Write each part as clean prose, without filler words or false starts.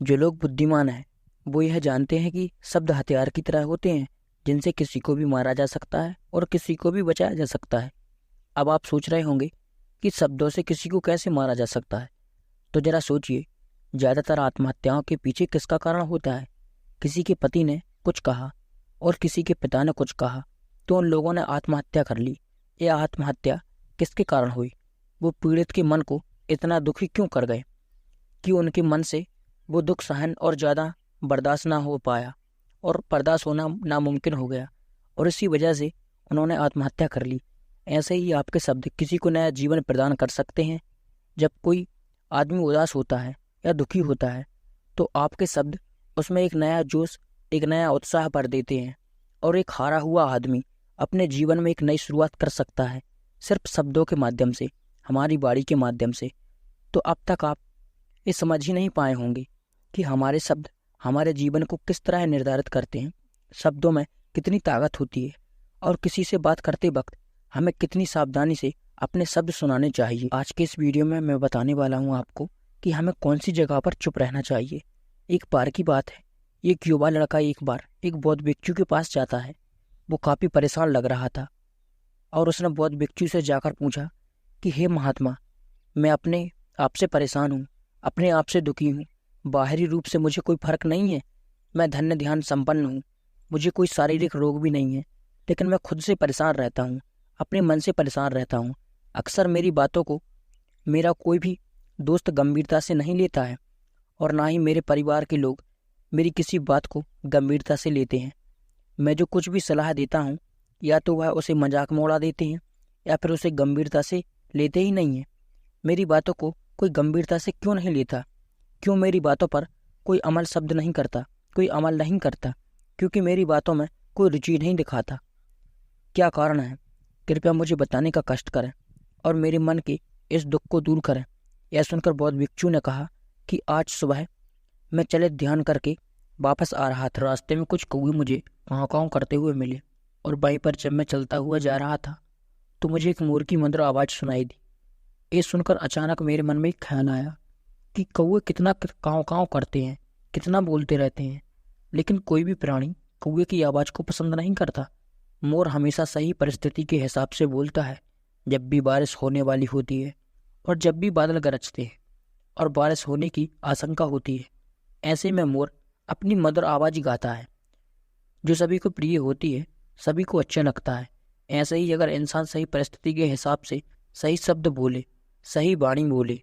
जो लोग बुद्धिमान हैं वो यह जानते हैं कि शब्द हथियार की तरह होते हैं, जिनसे किसी को भी मारा जा सकता है और किसी को भी बचाया जा सकता है। अब आप सोच रहे होंगे कि शब्दों से किसी को कैसे मारा जा सकता है। तो जरा सोचिए, ज्यादातर आत्महत्याओं के पीछे किसका कारण होता है? किसी के पति ने कुछ कहा और किसी के पिता ने कुछ कहा तो उन लोगों ने आत्महत्या कर ली। यह आत्महत्या किसके कारण हुई? वो पीड़ित के मन को इतना दुखी क्यों कर गए कि उनके मन से वो दुख सहन और ज़्यादा बर्दाश्त ना हो पाया और बर्दाश्त होना नामुमकिन हो गया, और इसी वजह से उन्होंने आत्महत्या कर ली। ऐसे ही आपके शब्द किसी को नया जीवन प्रदान कर सकते हैं। जब कोई आदमी उदास होता है या दुखी होता है तो आपके शब्द उसमें एक नया जोश, एक नया उत्साह भर देते हैं, और एक हारा हुआ आदमी अपने जीवन में एक नई शुरुआत कर सकता है सिर्फ शब्दों के माध्यम से, हमारी वाणी के माध्यम से। तो अब तक आप ये समझ ही नहीं पाए होंगे कि हमारे शब्द हमारे जीवन को किस तरह निर्धारित करते हैं। शब्दों में कितनी ताकत होती है और किसी से बात करते वक्त हमें कितनी सावधानी से अपने शब्द सुनाने चाहिए। आज के इस वीडियो में मैं बताने वाला हूँ आपको कि हमें कौन सी जगह पर चुप रहना चाहिए। एक बार की बात है, एक युवा लड़का एक बार एक बौद्ध भिक्षु के पास जाता है। वो काफ़ी परेशान लग रहा था और उसने बौद्ध भिक्षु से जाकर पूछा कि हे महात्मा, मैं अपने आप से परेशान हूँ, अपने आप से दुखी हूँ। बाहरी रूप से मुझे कोई फर्क नहीं है, मैं धन्य ध्यान संपन्न हूँ, मुझे कोई शारीरिक रोग भी नहीं है, लेकिन मैं खुद से परेशान रहता हूँ, अपने मन से परेशान रहता हूँ। अक्सर मेरी बातों को मेरा कोई भी दोस्त गंभीरता से नहीं लेता है और ना ही मेरे परिवार के लोग मेरी किसी बात को गंभीरता से लेते हैं। मैं जो कुछ भी सलाह देता हूँ या तो वह उसे मजाक में उड़ा देते हैं या फिर उसे गंभीरता से लेते ही नहीं है। मेरी बातों को कोई गंभीरता से क्यों नहीं लेता? क्यों मेरी बातों पर कोई अमल शब्द नहीं करता, कोई अमल नहीं करता? क्योंकि मेरी बातों में कोई रुचि नहीं दिखाता। क्या कारण है? कृपया मुझे बताने का कष्ट करें और मेरे मन के इस दुख को दूर करें। यह सुनकर बौद्ध भिक्षु ने कहा कि आज सुबह मैं चलित ध्यान करके वापस आ रहा था। रास्ते में कुछ कौवे मुझे काँव काँव करते हुए मिले और वहीं पर जब मैं चलता हुआ जा रहा था तो मुझे एक मोर की मधुर आवाज़ सुनाई दी। ये सुनकर अचानक मेरे मन में एक ख्याल आया कि कौवे कितना काँव काँव करते हैं, कितना बोलते रहते हैं, लेकिन कोई भी प्राणी कौवे की आवाज़ को पसंद नहीं करता। मोर हमेशा सही परिस्थिति के हिसाब से बोलता है, जब भी बारिश होने वाली होती है और जब भी बादल गरजते हैं और बारिश होने की आशंका होती है। ऐसे में मोर अपनी मधुर आवाज़ गाता है जो सभी को प्रिय होती है, सभी को अच्छा लगता है। ऐसे ही अगर इंसान सही परिस्थिति के हिसाब से सही शब्द बोले, सही वाणी बोले,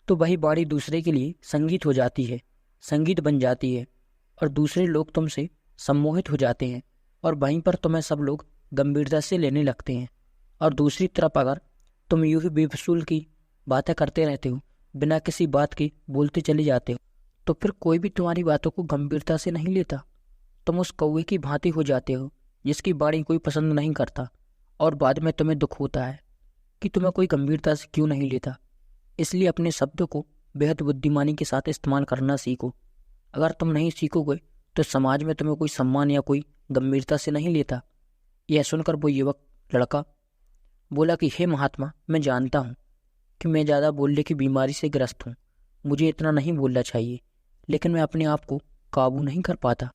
तो वही वाणी दूसरे के लिए संगीत हो जाती है, संगीत बन जाती है, और दूसरे लोग तुमसे सम्मोहित हो जाते हैं और वहीं पर तुम्हें सब लोग गंभीरता से लेने लगते हैं। और दूसरी तरफ अगर तुम यूं ही बेफिजूल की बातें करते रहते हो, बिना किसी बात के बोलते चले जाते हो, तो फिर कोई भी तुम्हारी बातों को गंभीरता से नहीं लेता। तुम उस कौवे की भांति हो जाते हो जिसकी वाणी कोई पसंद नहीं करता, और बाद में तुम्हें दुख होता है कि तुम्हें कोई गंभीरता से क्यों नहीं लेता। इसलिए अपने शब्दों को बेहद बुद्धिमानी के साथ इस्तेमाल करना सीखो। अगर तुम नहीं सीखोगे तो समाज में तुम्हें कोई सम्मान या कोई गंभीरता से नहीं लेता। यह सुनकर वो युवक लड़का बोला कि हे महात्मा, मैं जानता हूँ कि मैं ज़्यादा बोलने की बीमारी से ग्रस्त हूँ, मुझे इतना नहीं बोलना चाहिए, लेकिन मैं अपने आप को काबू नहीं कर पाता,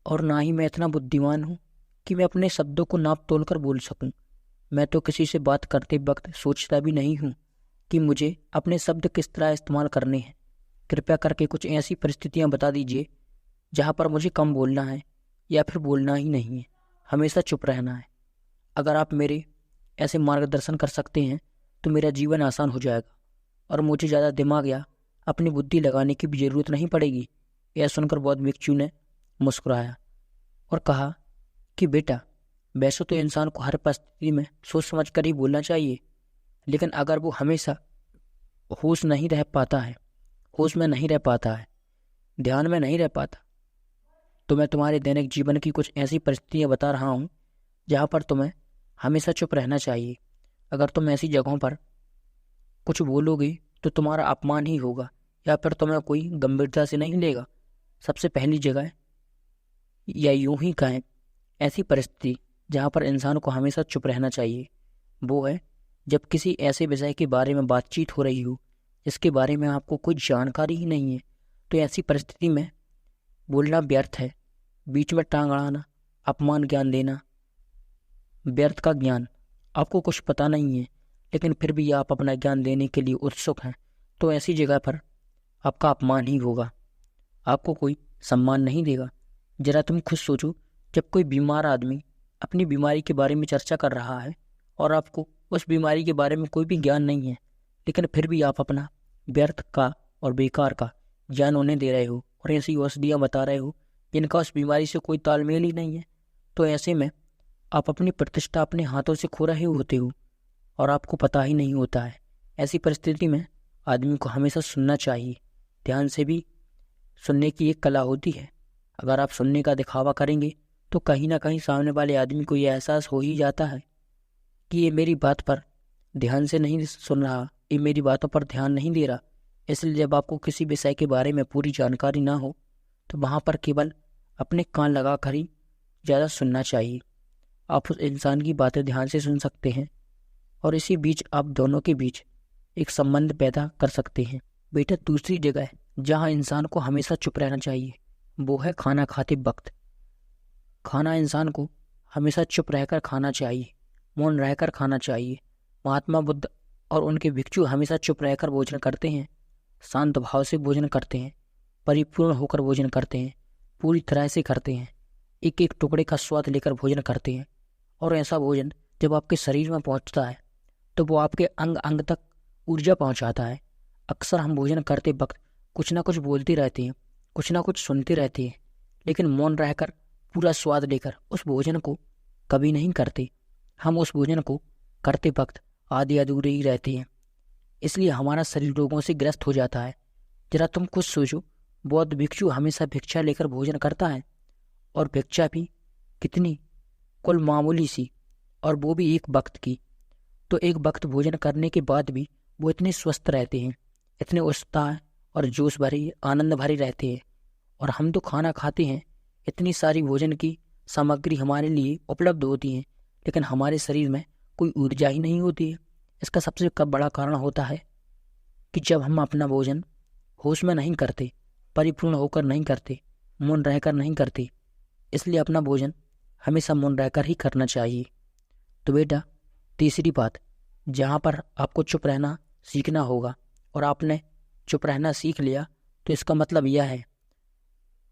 और ना ही मैं इतना बुद्धिमान हूँ कि मैं अपने शब्दों को नाप तोल कर बोल सकूँ। मैं तो किसी से बात करते वक्त सोचता भी नहीं हूँ कि मुझे अपने शब्द किस तरह इस्तेमाल करने हैं। कृपया करके कुछ ऐसी परिस्थितियाँ बता दीजिए जहाँ पर मुझे कम बोलना है या फिर बोलना ही नहीं है, हमेशा चुप रहना है। अगर आप मेरे ऐसे मार्गदर्शन कर सकते हैं तो मेरा जीवन आसान हो जाएगा और मुझे ज़्यादा दिमाग या अपनी बुद्धि लगाने की भी ज़रूरत नहीं पड़ेगी। यह सुनकर बौद्ध भिक्षु ने मुस्कुराया और कहा कि बेटा, वैसे तो इंसान को हर परिस्थिति में सोच समझ कर ही बोलना चाहिए, लेकिन अगर वो हमेशा होश नहीं रह पाता है, होश में नहीं रह पाता है, ध्यान में नहीं रह पाता, तो मैं तुम्हारे दैनिक जीवन की कुछ ऐसी परिस्थितियाँ बता रहा हूँ जहाँ पर तुम्हें हमेशा चुप रहना चाहिए। अगर तुम ऐसी जगहों पर कुछ बोलोगे तो तुम्हारा अपमान ही होगा या फिर तुम्हें कोई गंभीरता से नहीं लेगा। सबसे पहली जगह, या यूं ही कहें ऐसी परिस्थिति जहाँ पर इंसान को हमेशा चुप रहना चाहिए, वो है जब किसी ऐसे विषय के बारे में बातचीत हो रही हो जिसके बारे में आपको कोई जानकारी ही नहीं है, तो ऐसी परिस्थिति में बोलना व्यर्थ है। बीच में टांग अड़ाना, अपमान ज्ञान देना, व्यर्थ का ज्ञान। आपको कुछ पता नहीं है लेकिन फिर भी आप अपना ज्ञान देने के लिए उत्सुक हैं, तो ऐसी जगह पर आपका अपमान ही होगा, आपको कोई सम्मान नहीं देगा। जरा तुम खुद सोचो, जब कोई बीमार आदमी अपनी बीमारी के बारे में चर्चा कर रहा है और आपको उस बीमारी के बारे में कोई भी ज्ञान नहीं है, लेकिन फिर भी आप अपना व्यर्थ का और बेकार का ज्ञान उन्हें दे रहे हो और ऐसी औषधियाँ बता रहे हो जिनका उस बीमारी से कोई तालमेल ही नहीं है, तो ऐसे में आप अपनी प्रतिष्ठा अपने हाथों से खो रहे होते हो और आपको पता ही नहीं होता है। ऐसी परिस्थिति में आदमी को हमेशा सुनना चाहिए। ध्यान से भी सुनने की एक कला होती है। अगर आप सुनने का दिखावा करेंगे तो कहीं ना कहीं सामने वाले आदमी को यह एहसास हो ही जाता है कि ये मेरी बात पर ध्यान से नहीं सुन रहा, ये मेरी बातों पर ध्यान नहीं दे रहा। इसलिए जब आपको किसी विषय के बारे में पूरी जानकारी ना हो तो वहाँ पर केवल अपने कान लगा कर ही ज़्यादा सुनना चाहिए। आप उस इंसान की बातें ध्यान से सुन सकते हैं और इसी बीच आप दोनों के बीच एक संबंध पैदा कर सकते हैं। बेटा, दूसरी जगह जहाँ इंसान को हमेशा चुप रहना चाहिए वो है खाना खाते वक्त। खाना इंसान को हमेशा चुप रहकर खाना चाहिए, मौन रहकर खाना चाहिए। महात्मा बुद्ध और उनके भिक्षु हमेशा चुप रहकर भोजन करते हैं, शांत भाव से भोजन करते हैं, परिपूर्ण होकर भोजन करते हैं, पूरी तरह से करते हैं, एक एक टुकड़े का स्वाद लेकर भोजन करते हैं। और ऐसा भोजन जब आपके शरीर में पहुंचता है तो वो आपके अंग अंग तक ऊर्जा पहुंचाता है। अक्सर हम भोजन करते वक्त कुछ ना कुछ बोलते रहते हैं, कुछ ना कुछ सुनते रहते हैं, लेकिन मौन रहकर पूरा स्वाद लेकर उस भोजन को कभी नहीं करते। हम उस भोजन को करते वक्त आधे अधूरे ही रहते हैं, इसलिए हमारा शरीर रोगों से ग्रस्त हो जाता है। जरा तुम कुछ सोचो, बौद्ध भिक्षु हमेशा भिक्षा लेकर भोजन करता है और भिक्षा भी कितनी, कुल मामूली सी, और वो भी एक वक्त की। तो एक वक्त भोजन करने के बाद भी वो इतने स्वस्थ रहते हैं, इतने उत्साह और जोश भरे आनंद भरे रहते हैं। और हम तो खाना खाते हैं, इतनी सारी भोजन की सामग्री हमारे लिए उपलब्ध होती है, लेकिन हमारे शरीर में कोई ऊर्जा ही नहीं होती है। इसका सबसे बड़ा कारण होता है कि जब हम अपना भोजन होश में नहीं करते, परिपूर्ण होकर नहीं करते, मौन रहकर नहीं करते, इसलिए अपना भोजन हमेशा मौन रहकर ही करना चाहिए। तो बेटा, तीसरी बात जहाँ पर आपको चुप रहना सीखना होगा, और आपने चुप रहना सीख लिया तो इसका मतलब यह है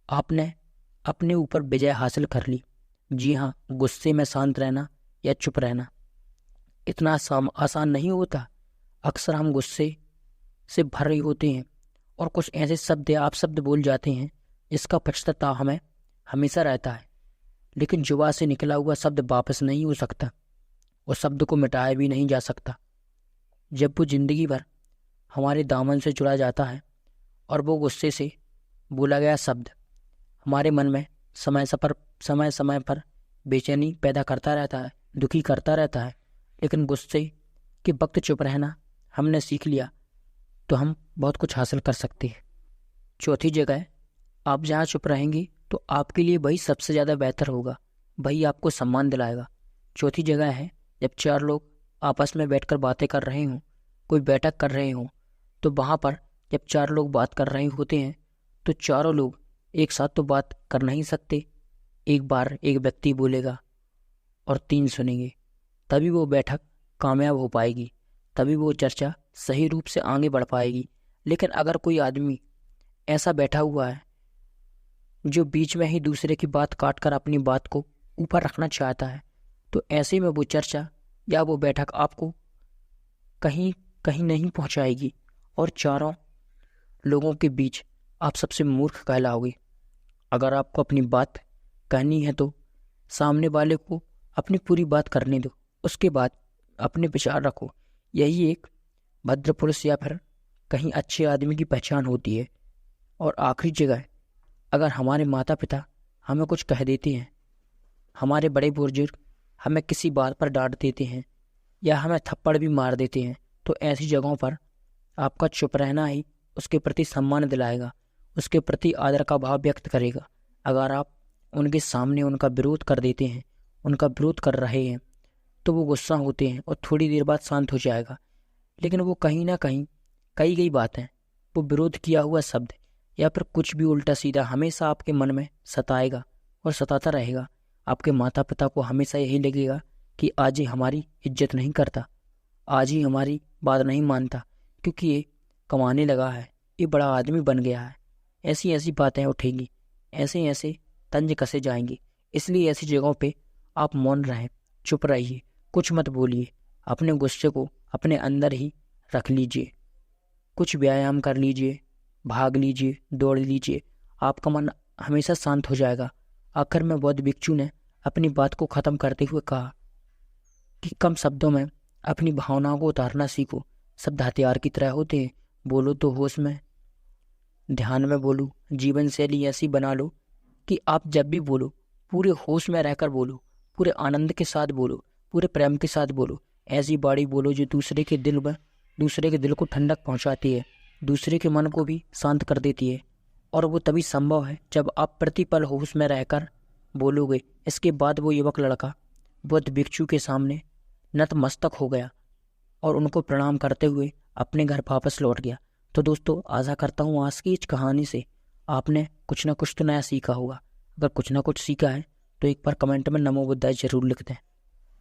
आपने अपने ऊपर विजय हासिल कर ली। जी हाँ, गुस्से में शांत रहना या चुप रहना इतना आसान नहीं होता। अक्सर हम गुस्से से भर रहे होते हैं और कुछ ऐसे शब्द या अपशब्द बोल जाते हैं जिसका पश्चाताप हमें हमेशा रहता है, लेकिन जुबान से निकला हुआ शब्द वापस नहीं हो सकता, उस शब्द को मिटाया भी नहीं जा सकता। जब वो जिंदगी भर हमारे दामन से जुड़ा जाता है और वो गुस्से से बोला गया शब्द हमारे मन में समय समय पर बेचैनी पैदा करता रहता है, दुखी करता रहता है, लेकिन गुस्से के वक्त चुप रहना हमने सीख लिया तो हम बहुत कुछ हासिल कर सकते हैं। चौथी जगह, आप जहाँ चुप रहेंगे तो आपके लिए वही सबसे ज़्यादा बेहतर होगा, वही आपको सम्मान दिलाएगा। चौथी जगह है, जब चार लोग आपस में बैठकर बातें कर रहे हों, कोई बैठक कर रहे हों, तो वहाँ पर जब चार लोग बात कर रहे होते हैं तो चारों लोग एक साथ तो बात कर नहीं सकते। एक बार एक व्यक्ति बोलेगा और तीन सुनेंगे, तभी वो बैठक कामयाब हो पाएगी, तभी वो चर्चा सही रूप से आगे बढ़ पाएगी। लेकिन अगर कोई आदमी ऐसा बैठा हुआ है जो बीच में ही दूसरे की बात काट कर अपनी बात को ऊपर रखना चाहता है, तो ऐसे में वो चर्चा या वो बैठक आपको कहीं कहीं नहीं पहुंचाएगी और चारों लोगों के बीच आप सबसे मूर्ख कहलाओगे। अगर आपको अपनी बात कहनी है तो सामने वाले को अपनी पूरी बात करने दो, उसके बाद अपने विचार रखो। यही एक भद्र पुरुष या फिर कहीं अच्छे आदमी की पहचान होती है। और आखिरी जगह, अगर हमारे माता पिता हमें कुछ कह देते हैं, हमारे बड़े बुजुर्ग हमें किसी बात पर डांट देते हैं या हमें थप्पड़ भी मार देते हैं, तो ऐसी जगहों पर आपका चुप रहना ही उसके प्रति सम्मान दिलाएगा, उसके प्रति आदर का भाव व्यक्त करेगा। अगर आप उनके सामने उनका विरोध कर देते हैं, उनका विरोध कर रहे हैं, तो वो गुस्सा होते हैं और थोड़ी देर बाद शांत हो जाएगा, लेकिन वो कहीं ना कहीं कही गई बातें, वो विरोध किया हुआ शब्द या फिर कुछ भी उल्टा सीधा हमेशा आपके मन में सताएगा और सताता रहेगा। आपके माता पिता को हमेशा यही लगेगा कि आज ही हमारी इज्जत नहीं करता, आज ही हमारी बात नहीं मानता, क्योंकि ये कमाने लगा है, ये बड़ा आदमी बन गया है। ऐसी ऐसी बातें उठेंगी, ऐसे ऐसे तंज कसे जाएंगे। इसलिए ऐसी जगहों पे आप मौन रहें, चुप रहिए, कुछ मत बोलिए। अपने गुस्से को अपने अंदर ही रख लीजिए। कुछ व्यायाम कर लीजिए, भाग लीजिए, दौड़ लीजिए, आपका मन हमेशा शांत हो जाएगा। आखिर में बौद्ध भिक्षु ने अपनी बात को ख़त्म करते हुए कहा कि कम शब्दों में अपनी भावनाओं को उतारना सीखो। शब्द हथियार की तरह होते हैं। बोलो तो होश में, ध्यान में बोलो। जीवन शैली ऐसी बना लो कि आप जब भी बोलो पूरे होश में रहकर बोलो, पूरे आनंद के साथ बोलो, पूरे प्रेम के साथ बोलो। ऐसी बाणी बोलो जो दूसरे के दिल को ठंडक पहुंचाती है, दूसरे के मन को भी शांत कर देती है। और वो तभी संभव है जब आप प्रतिपल होश में रहकर बोलोगे। इसके बाद वो युवक लड़का बुद्ध भिक्षु के सामने नतमस्तक हो गया और उनको प्रणाम करते हुए अपने घर वापस लौट गया। तो दोस्तों, आशा करता हूँ आज की इस कहानी से आपने कुछ ना कुछ तो नया सीखा होगा। अगर कुछ ना कुछ सीखा है तो एक बार कमेंट में नमो बुद्धाय जरूर लिख दें।